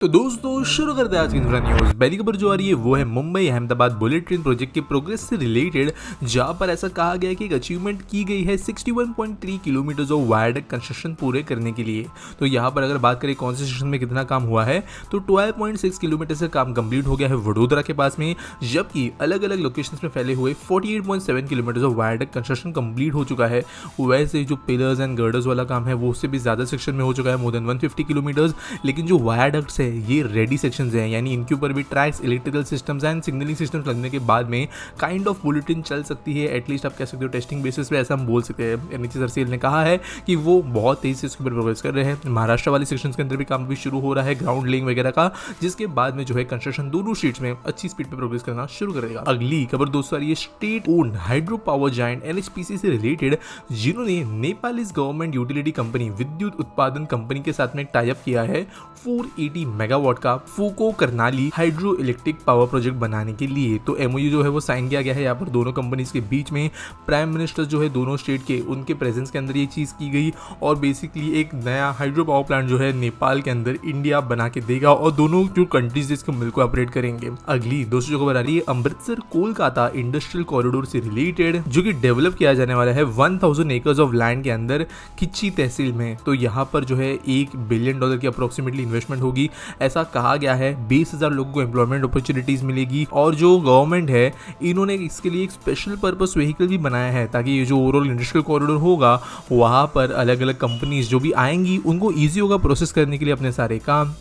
तो दोस्तों शुरू करते हैं आज की न्यूज़। पहली खबर जो आ रही है वो है Mumbai Ahmedabad bullet train project के प्रोग्रेस से रिलेटेड, जहां पर ऐसा कहा गया है कि एक अचीवमेंट की गई है 61.3 किलोमीटर ऑफ वायरडक्ट कंस्ट्रक्शन पूरे करने के लिए। तो यहां पर अगर बात करें कौन से सेक्शन में कितना काम हुआ है तो 12.6 किलोमीटर से काम कंप्लीट हो गया है वडोदरा के पास में, जबकि अलग अलग लोकेशंस में फैले हुए 48.7 kilometre of viaduct construction complete हो चुका है। वैसे जो पिलर्स एंड गर्डर्स वाला काम है वो उससे भी ज्यादा सेक्शन में हो चुका है, मोर देन 150 किलोमीटर्स। लेकिन जो वायरडक्ट्स है ये रेडी सेक्शंस हैं, यानी इनके ऊपर भी tracks, electrical systems and signalling systems लगने के बाद में काइंड ऑफ बुलेटिन चल सकती है। एटलीस्ट आप कह सकते हो टेस्टिंग बेसिस पे, ऐसा हम बोल सकते हैं। नीचे सरसील ने कहा है कि वो बहुत तेजी से इसके ऊपर प्रोग्रेस कर रहे हैं। महाराष्ट्र वाले सेक्शंस के अंदर भी काम भी शुरू हो रहा है, ग्राउंड लेइंग वगैरह का, जिसके बाद में जो है कंस्ट्रक्शन दोनों स्टेट्स में अच्छी स्पीड पे प्रोग्रेस करना शुरू करेगा। अगली खबर दोस्तों आ रही है state owned hydro power giant NHPC से रिलेटेड, जिन्होंने नेपालीज गवर्नमेंट यूटिलिटी कंपनी विद्युत उत्पादन कंपनी के साथ में टाई अप किया है 480 मेगावाट का Phukot Karnali hydro electric power project बनाने के लिए। तो एमओयू जो है वो साइन किया गया है यहाँ पर दोनों कंपनीज के बीच में। प्राइम मिनिस्टर जो है दोनों स्टेट के, उनके प्रेजेंस के अंदर ये चीज की गई और बेसिकली एक नया हाइड्रो पावर प्लांट जो है नेपाल के अंदर इंडिया बना के देगा और दोनों जो कंट्रीज इसको मिलकर ऑपरेट करेंगे। अगली दोस्तों जो खबर आ रही है अमृतसर कोलकाता इंडस्ट्रियल कॉरिडोर से रिलेटेड, जो कि डेवलप किया जाने वाला है 1000 एकर्स ऑफ लैंड के अंदर किच्ची तहसील में। तो यहाँ पर जो है $1 बिलियन की अप्रोक्सीमेटली इन्वेस्टमेंट होगी, ऐसा कहा गया है। 20,000 लोगों को एम्प्लॉयमेंट अपॉर्चुनिटीज मिलेगी और जो गवर्नमेंट है इन्होंने इसके लिए एक स्पेशल पर्पस व्हीकल भी बनाया है, ताकि ये जो ओवरऑल इंडस्ट्रियल कॉरिडोर होगा वहां पर अलग अलग कंपनीज जो भी आएंगी उनको ईजी होगा प्रोसेस करने के लिए अपने सारे काम।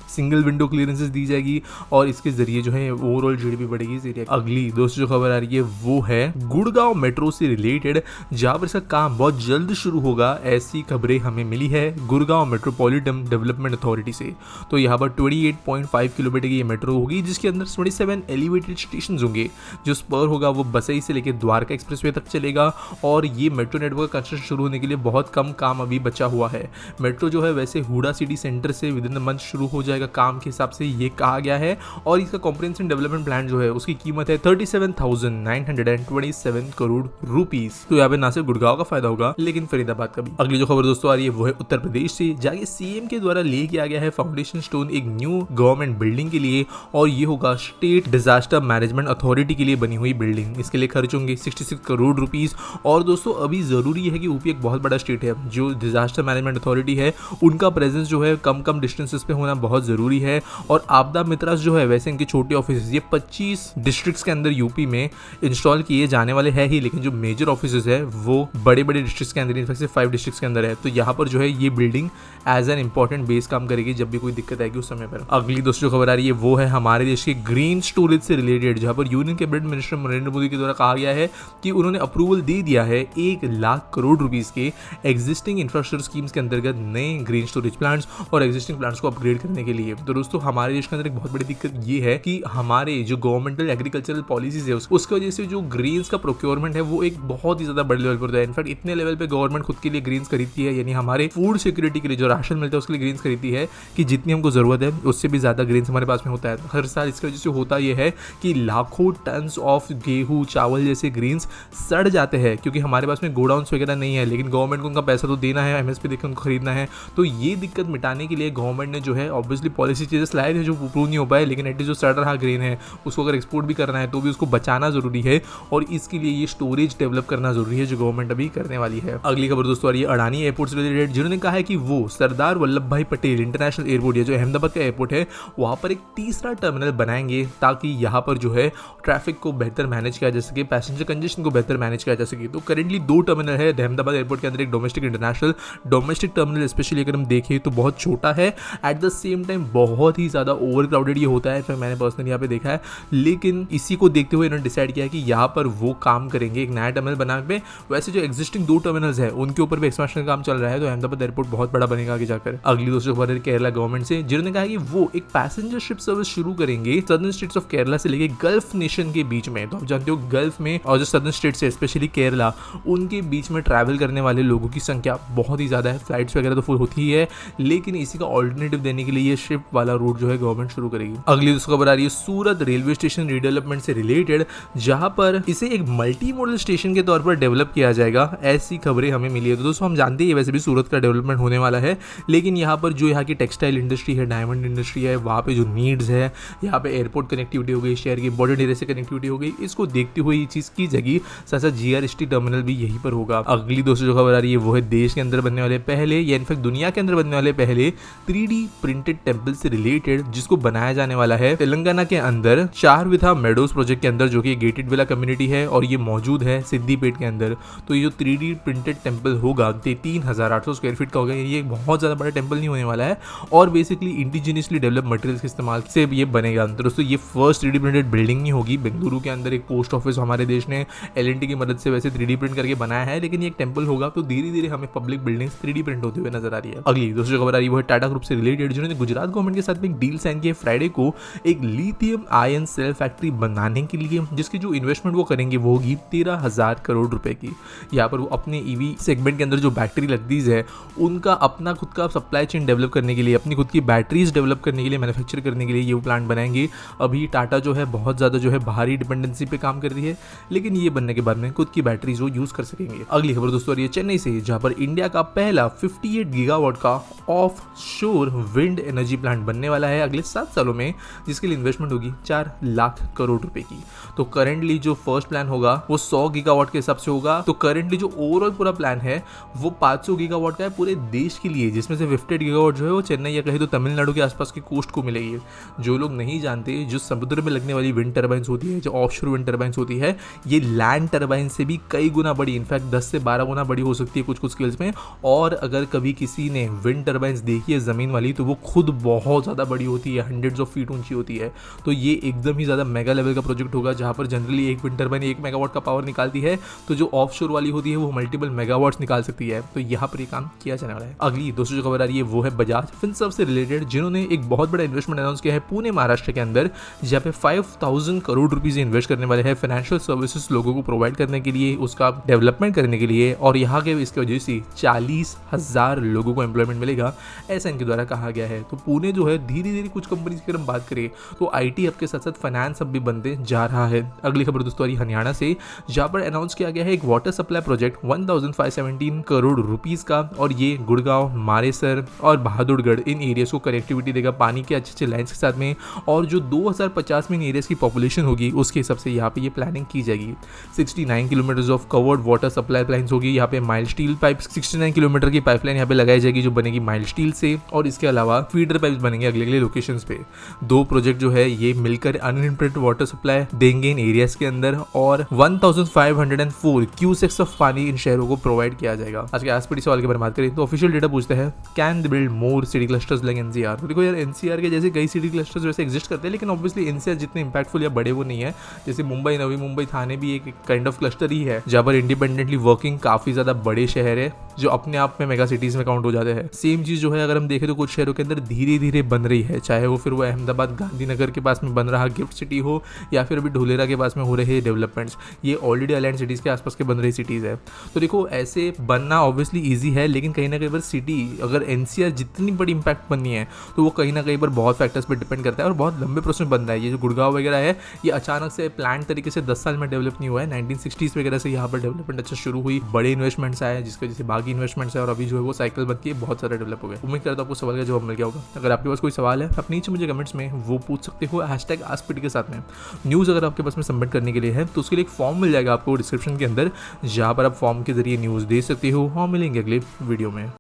सिंगल विंडो क्लियरेंसेस दी जाएगी और इसके जरिए जो है ओवरऑल जीडीपी बढ़ेगी इस एरिया। अगली दोस्तों जो खबर आ रही है वो है गुड़गांव मेट्रो से रिलेटेड, जहां पर इसका काम बहुत जल्द शुरू होगा, ऐसी खबरें हमें मिली है गुड़गांव मेट्रोपॉलिटन डेवलपमेंट अथॉरिटी से। तो यहाँ पर 28.5 किलोमीटर की ये मेट्रो होगी, जिसके अंदर 27 एलिवेटेड स्टेशन होंगे। जो स्पर होगा वो बसई से लेकर द्वारका एक्सप्रेसवे तक चलेगा और ये मेट्रो नेटवर्क कंस्ट्रक्शन शुरू होने के लिए बहुत कम काम अभी बचा हुआ है। मेट्रो जो है वैसे हुडा सिटी सेंटर से विद इन द मंथ शुरू हो जाएगा काम के हिसाब से ये कहा गया है, और इसका कॉम्प्रिहेंसिव डेवलपमेंट प्लान जो है उसकी कीमत है 37,927 करोड़ रुपीस। तो यहाँ पे ना सिर्फ गुड़गांव का फायदा होगा लेकिन फरीदाबाद का भी। अगली जो खबर दोस्तों आ रही है वो है उत्तर प्रदेश से, जाके सीएम के द्वारा ले किया गया है फाउंडेशन स्टोन एक न्यू गवर्नमेंट बिल्डिंग के लिए, और ये होगा स्टेट डिजास्टर मैनेजमेंट अथॉरिटी के लिए बनी हुई बिल्डिंग। इसके लिए खर्च होंगे 66 करोड़ रुपीस। और दोस्तों अभी जरूरी है कि यूपी एक बहुत बड़ा स्टेट है, जो डिजास्टर मैनेजमेंट अथॉरिटी है उनका प्रेजेंस जो है कम डिस्टेंसेस पे होना बहुत जरूरी है। और आपदा मित्रास जो है वैसे इनके छोटे ऑफिस ये 25 डिस्ट्रिक्ट्स के अंदर यूपी में इंस्टॉल किए जाने वाले हैं ही, लेकिन जो मेजर ऑफिस है वो बड़े डिस्ट्रिक्ट्स के अंदर, इनफैक्ट 5 डिस्ट्रिक्ट्स के अंदर है। तो यहाँ पर जो है ये building as an important base काम करेगी जब भी कोई दिक्कत आएगी उस समय पर। अगली दोस्तों खबर आ रही है वो है हमारे देश के ग्रीन स्टोरेज से रिलेटेड, जहां पर union cabinet minister Narendra Modi के द्वारा कहा गया है कि उन्होंने अप्रूवल दे दिया है 1 लाख करोड़ रुपीस के एग्जिस्टिंग इंफ्रास्ट्रक्चर स्कीम्स के अंतर्गत नए ग्रीन स्टोरेज प्लांट्स और एग्जिस्टिंग प्लांट्स को अपग्रेड करने के लिए। तो दोस्तों हमारे देश के अंदर एक बहुत बड़ी दिक्कत ये है कि हमारे जो गवर्नमेंटल एग्रीकल्चरल पॉलिसीज है उसकी वजह से जो ग्रीन्स का प्रोक्योरमेंट है वो एक बहुत ही ज्यादा बड़े लेवल पर होता है। इनफैक्ट इतने लेवल पे गवर्नमेंट खुद के लिए ग्रीन्स खरीदती है, यानी हमारे फूड सिक्योरिटी के लिए जो राशन मिलता है उसके लिए ग्रीन्स खरीदती है कि जितनी हमको जरूरत है उससे भी ज्यादा ग्रेन्स हमारे पास में होता है हर साल। इसकी वजह से होता यह है कि लाखों टन्स ऑफ गेहूं चावल जैसे ग्रेन्स सड़ जाते हैं, क्योंकि हमारे पास में गोडाउन्स वगैरह नहीं है, लेकिन गवर्नमेंट को उनका पैसा तो देना है, एमएसपी देकर उनको खरीदना है। तो ये दिक्कत मिटाने के लिए गवर्नमेंट ने जो है ऑब्वियसली पॉलिसी चेंजेस लाए थे जो अप्रूव नहीं हो पाए, लेकिन एटलीस्ट जो सड़ रहा ग्रेन है उसको अगर एक्सपोर्ट भी करना है तो भी उसको बचाना जरूरी है, और इसके लिए ये स्टोरेज डेवलप करना जरूरी है जो गवर्नमेंट अभी करने वाली है। अगली खबर दोस्तों आ रही है अडानी एयरपोर्ट से रिलेटेड, जिन्होंने कहा है कि वो सरदार वल्लभ भाई पटेल इंटरनेशनल एयरपोर्ट है जो अहमदाबाद का एयरपोर्ट है वहां पर एक तीसरा टर्मिनल बनाएंगे, ताकि यहाँ पर जो है ट्रैफिक को बेहतर मैनेज किया जा सके, पैसेंजर कंजेशन को बेहतर मैनेज किया जा सके। तो करेंटली 2 टर्मिनल है अहमदाबाद एयरपोर्ट के अंदर, एक domestic international. Domestic terminal specially अगर हम देखें तो बहुत छोटा है, एट द सेम टाइम बहुत ही ज्यादा ओवर क्राउडेड ये होता है, मैंने पर्सनली यहाँ पे देखा है। लेकिन इसी को देखते हुए इन्होंने डिसाइड किया है कि यहाँ पर वो काम करेंगे एक नया टर्मिनल बनाने पे। वैसे जो एग्जिस्टिंग 2 टर्मिनल्स है उनके ऊपर भी एक्सपेंशन का काम चल रहा है, तो अहमदाबाद एयरपोर्ट बहुत बड़ा बनेगा आगे जाकर। अगली दोस्तों खबर है केरला गवर्नमेंट से, जिन्होंने कहा कि वो एक पैसेंजर शिप सर्विस शुरू करेंगे सदर्न स्टेट्स ऑफ केरला से लेके गल्फ नेशन के बीच में। तो आप जानते हो गल्फ में और जो सदर्न स्टेट्स है स्पेशली केरला, उनके बीच में ट्रैवल करने वाले लोगों की संख्या बहुत ही ज्यादा है, फ्लाइट्स वगैरह तो फुल होती ही है, लेकिन इसी का ऑल्टरनेटिव देने के लिए ये शिप वाला रूट जो है गवर्नमेंट शुरू करेगी। अगली दोस्तों खबर आ रही है सूरत रेलवे स्टेशन रीडेवलपमेंट से रिलेटेड, जहां पर इसे एक मल्टी मॉडल स्टेशन के तौर पर डेवलप किया जाएगा, ऐसी खबरें हमें मिली है। तो दोस्तों हम जानते हैं वैसे भी सूरत का डेवलपमेंट होने वाला है, लेकिन यहाँ पर जो यहाँ की टेक्सटाइल इंडस्ट्री है, डायमंड इंडस्ट्री है, वहाँ पे जो नीड्स है, यहाँ पे एयरपोर्ट कनेक्टिविटी हो गई, शहर की बॉर्डर एरिया से कनेक्टिविटी हो गई, इसको देखते हुए ये चीज़ की जाएगी। साथ साथ जीआरएसटी टर्मिनल भी यहीं पर होगा। अगली दोस्तों जो खबर आ रही है वो है देश के अंदर बनने वाले पहले, या इनफैक्ट दुनिया के अंदर बनने वाले पहले 3D प्रिंटेड टेम्पल से रिलेटेड, जिसको बनाया जाने वाला है तेलंगाना के अंदर चारविथा मेडोज प्रोजेक्ट के अंदर, जो कि गेटेड विला कम्युनिटी है और ये मौजूद है सिद्दीपेट के अंदर। तो ये जो 3D प्रिंटेड टेम्पल होगा 3,800 स्क्वायर फीट का होगा। ये बहुत ज़्यादा बड़ा टेम्पल नहीं होने वाला है और बेसिकली इंडिजिनियसली डेवलप मटेरियल्स के इस्तेमाल से ये बनेगा। तो दोस्तों ये फर्स्ट 3D प्रिंटेड बिल्डिंग नहीं होगी। बेंगलुरु के अंदर एक पोस्ट ऑफिस हमारे देश ने L&T की मदद से वैसे 3D प्रिंट करके बनाया है, लेकिन ये एक टेम्पल होगा। तो धीरे धीरे हमें पब्लिक बिल्डिंग्स 3D प्रिंट होते हुए नजर आ रही है। अगली दूसरी खबर आ रही है वो है टाटा ग्रुप से रिलेटेड, जिन्होंने गुजरात गवर्नमेंट के साथ में एक डील साइन की है फ्राइडे को, एक लिथियम आयन सेल फैक्ट्री बनाने के लिए, जिसकी जो इन्वेस्टमेंट वो करेंगे वो होगी 13,000 करोड़ रुपए की। यहाँ पर वो अपने ईवी सेगमेंट के अंदर जो बैटरी लगती है उनका अपना खुद का सप्लाई चेन डेवलप करने के लिए, अपनी खुद की बैटरीज डेवलप करने के लिए, मैन्युफैक्चर करने के लिए ये वो प्लांट बनाएंगे। अभी टाटा जो है बहुत ज़्यादा जो है बाहरी डिपेंडेंसी पे काम कर रही है, लेकिन ये बनने के बाद में खुद की बैटरीज वो यूज़ कर सकेंगे। अगली खबर दोस्तों आ रही है चेन्नई से, जहाँ पर इंडिया का पहला 58 गीगावाट का ऑफ शोर विंड एनर्जी प्लांट बनने वाला है अगले 7 सालों में, जिसके लिए इन्वेस्टमेंट होगी 4 लाख करोड़ रुपए की। तो करंटली जो फर्स्ट प्लान होगा वो 100 गीगावाट के हिसाब से होगा। तो करंटली जो ओवरऑल पूरा प्लान है वो 500 गीगावाट का है पूरे देश के लिए, जिसमें से 58 गीगावाट जो है वो चेन्नई या कहीं तो तमिलनाडु के आसपास की कोस्ट को मिलेगी। जो लोग नहीं जानते, जो समुद्र में लगने वाली विंड टर्बाइंस होती है, जो ऑफशोर विंड टर्बाइंस होती है, ये लैंड टर्बाइन से भी कई गुना बड़ी, इनफैक्ट 10 से 12 गुना बड़ी हो सकती है कुछ कुछ स्केल्स में। और अगर कभी किसी ने विंड टर्बाइंस देखी है ज़मीन वाली, तो वो खुद बहुत ज़्यादा बड़ी होती है, हंड्रेड्स ऑफ फीट ऊंची होती है। तो ये एकदम ही ज़्यादा मेगा लेवल का प्रोजेक्ट होगा, जहाँ पर जनरली एक विंड टर्बाइन 1 मेगावाट का पावर निकालती है, तो जो ऑफशोर वाली होती है वो मल्टीपल मेगावाट्स निकाल सकती है। तो यहाँ पर ये काम किया जाने वाला है। अगली दोस्तों जो खबर आ रही है वो है बजाज फिनसर्व से रिलेटेड, जिन्होंने एक बहुत बड़ा इन्वेस्टमेंट अनाउंस किया है पुणे महाराष्ट्र के अंदर, जहाँ पे 5,000 करोड़ रुपीज इन्वेस्ट करने वाले हैं फाइनेंशियल सर्विसेज लोगों को प्रोवाइड करने के लिए, उसका डेवलपमेंट करने के लिए। और यहाँ के इसकी वजह से 40,000 लोगों को एम्प्लॉयमेंट मिलेगा, ऐसा इनके द्वारा कहा गया है। तो पुणे जो है धीरे धीरे कुछ कंपनीज की अगर हम बात करें तो IT हब के साथ साथ फाइनेंस हब भी बनते जा रहा है। अगली खबर दोस्तों आ रही हरियाणा से, जहाँ पर अनाउंस किया गया है एक water supply project 1,517 crore rupees का, और ये गुड़गांव, मारेसर और बहादुरगढ़ इन एरियाज को कनेक्टिविटी देगा पानी के अच्छे अच्छे लाइन्स के साथ में। और जो 2050 में इन एरियाज की पॉपुलेशन होगी उसके हिसाब से यहाँ पे ये प्लानिंग की जाएगी। 69 kilometre of covered water supply lines होगी। यहाँ पे माइल स्टील पाइप 69 किलोमीटर की पाइपलाइन यहाँ पे लगाई जाएगी, जो बनेगी माइल स्टील से। और इसके अलावा फीडर पाइप्स बनेंगे अगले अगले लोकेशंस पे। 2 प्रोजेक्ट जो है ये मिलकर अनलिमिटेड वाटर सप्लाई देंगे इन एरियाज के अंदर, और 1504 क्यूसेक्स ऑफ पानी इन शहरों को प्रोवाइड किया जाएगा। आज के आसपड़ी सवाल के बारे में बात करें तो ऑफिशियल डेटा पूछता है, can they build more city clusters like NCR। तो देखो यार, NCR के जैसे कई सिटी क्लस्टर्स वैसे एग्जिस्ट करते हैं, लेकिन ऑब्वियसली NCR जितने इंपैक्टफुल या बड़े वो नहीं है। जैसे मुंबई, नवी मुंबई, थाने भी एक काइंड ऑफ क्लस्टर ही है, जहाँ पर इंडिपेंडेंटली वर्किंग काफी ज्यादा बड़े शहर है, जो अपने आप में मेगा सिटीज में काउंट हो जाते हैं। सेम चीज जो है अगर हम देखें तो कुछ शहरों के अंदर धीरे धीरे बन रही है, चाहे वो फिर वो अहमदाबाद गांधीनगर के पास में बन रहा गिफ्ट सिटी हो, या फिर अभी ढोलेरा के पास में हो रहे डेवलपमेंट्स, ये ऑलरेडी अलाइंड सिटीज के आसपास के बन रही सिटीज है। तो देखो ऐसे बनना ऑब्वियसली ईजी है, लेकिन कहीं ना कहीं पर सिटी अगर NCR जितनी बड़ी इंपैक्ट बननी है तो वो कहीं ना कहीं पर बहुत फैक्टर्स पे डिपेंड करता है और बहुत लंबे प्रोसेस में बनता है। ये जो गुड़गांव वगैरह है, ये अचानक से प्लान तरीके से 10 साल में डेवलप नहीं हुआ है। 1960s वगैरह से यहाँ पर डेवलपमेंट अच्छा शुरू हुई, बड़े इन्वेस्टमेंट्स आए, जिसकी वजह से बाकी इन्वेस्टमेंट्स है, और अभी जो है वो साइकिल बन के बहुत सारा डेवलप हो गया। उम्मीद करता हूं आपको सवाल का जवाब मिल गया होगा। अगर आपके पास कोई सवाल है आप नीचे मुझे कमेंट्स में वो पूछ सकते हो, #AskPT के साथ में। न्यूज़ अगर आपके पास में सबमिट करने के लिए है तो उसके लिए एक फॉर्म मिल जाएगा आपको डिस्क्रिप्शन के अंदर, जहाँ पर आप फॉर्म के जरिए न्यूज़ दे सकते हो। हम मिलेंगे अगले वीडियो में।